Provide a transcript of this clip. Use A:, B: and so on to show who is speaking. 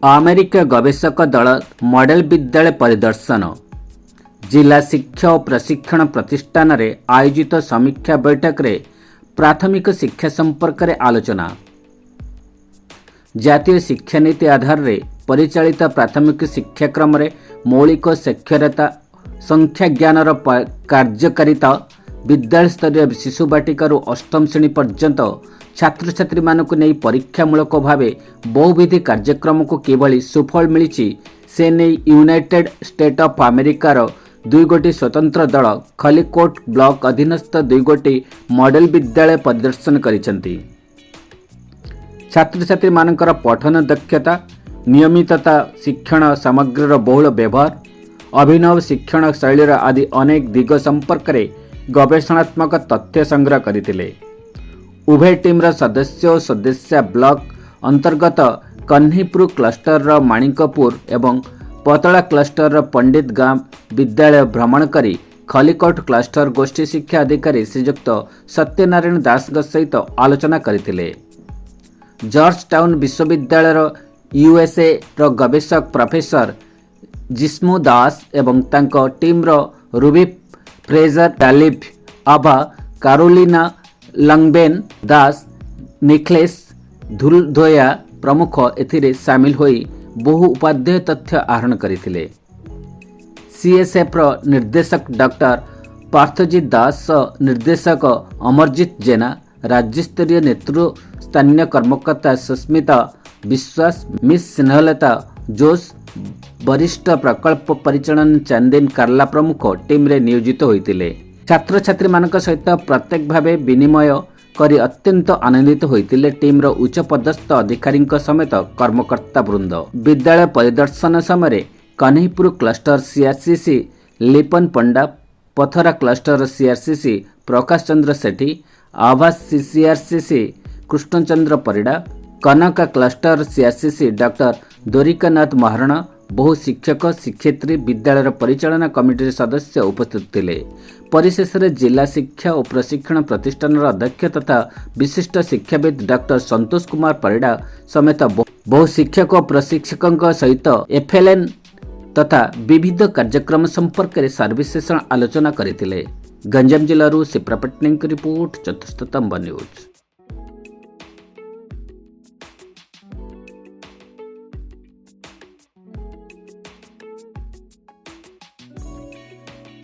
A: America गवेषक दल model विद्यालय परिदर्शन जिला शिक्षा और प्रशिक्षण प्रतिष्ठान रे आयोजित समीक्षा बैठक रे प्राथमिक शिक्षा संपर्क रे आलोचना। जातीय शिक्षा नीति आधार रे परिचालित प्राथमिक शिक्षाक्रम रे मौलिक साक्षरता संख्या ज्ञानर कार्यकारिता विद्यालय स्तरीय शिशु बाटिकारु अष्टम श्रेणी पर्यंत छात्र छात्री मानक नहीं परीक्षामूलक भावे बहुविधि कार्यक्रम को किभली सुफल मिली से नहीं यूनाइटेड स्टेट ऑफ अमेरिकार दुई गोटी स्वतंत्र दल खलिकोट ब्लॉक अधीनस्थ दुई गोटी मॉडेल विद्यालय परिदर्शन करिसेंती। छात्र छात्री मानकर पठन दक्षता नियमितता शिक्षण सामग्रीर बहुल व्यवहार अभिनव शिक्षण शैलीर आदि अनेक दिग संपर्क में गवेषणात्मक तथ्य संग्रह करथिले। उभय टीमर सदस्य और सदस्य ब्लॉक अंतर्गत कन्हीपुर क्लस्टर माणिकपुर एवं पतला क्लस्टर पंडित गांव विद्यालय भ्रमण करी खलिकोट क्लस्टर गोष्ठी शिक्षा अधिकारी श्रीयुक्त सत्यनारायण दास सहित आलोचना करथिले। जॉर्ज टाउन विश्वविद्यालय यूएसए रो गवेषक प्रोफेसर जिस्मु दास एवं तांको टीमर रूबी फ्रेजर टालिब आभा कारोलिना लंगबेन दास निखलेश धुलधोया प्रमुख एथिरे सामिल होई बहु उपाध्याय तथ्य आहरण करथिले। सीएसएफ रो निर्देशक डॉक्टर पार्थजीत दास निर्देशक अमरजीत जेना राज्यस्तरीय नेतृत्व स्थानीय कर्मकर्ता सुस्मिता विश्वास मिस स्नेहलता जोश वरिष्ठ प्रकल्प परिचालन चांदिन कार्ला प्रमुख टीम रे नियोजित होइतिले। छात्र छात्री मानक सहित प्रत्येक भावे विनिमय करी अत्यंत आनंदित होइतिले टीम रो उच्च पदस्थ अधिकारी समेत कर्मकर्ता वृंद। विद्यालय परिदर्शन समय कन्हीपुर क्लस्टर सीआरसीसी लिपन पंडा पथरा क्लस्टर सीआरसीसी प्रकाश चंद्र सेठी आवास सीआरसीसी कृष्णचंद्र परिडा कनका cluster CRCC doctor Dwarikanath Maharana बहु शिक्षक शिक्षयित्री विद्यालय परिचालना कमिटी सदस्य उपस्थित थिले। परिशेष जिला शिक्षा और प्रशिक्षण प्रतिष्ठान अध्यक्ष तथा विशिष्ट शिक्षाविद डॉक्टर संतोष कुमार परिडा समेत बहु शिक्षक और प्रशिक्षकों सहित एफएलएन तथा विविध कार्यक्रम संपर्क में सर्वशेष आलोचना करथिले। गंजाम जिलूर शिप्रा पट्टनायक रिपोर्ट चतुर्थतंब न्यूज।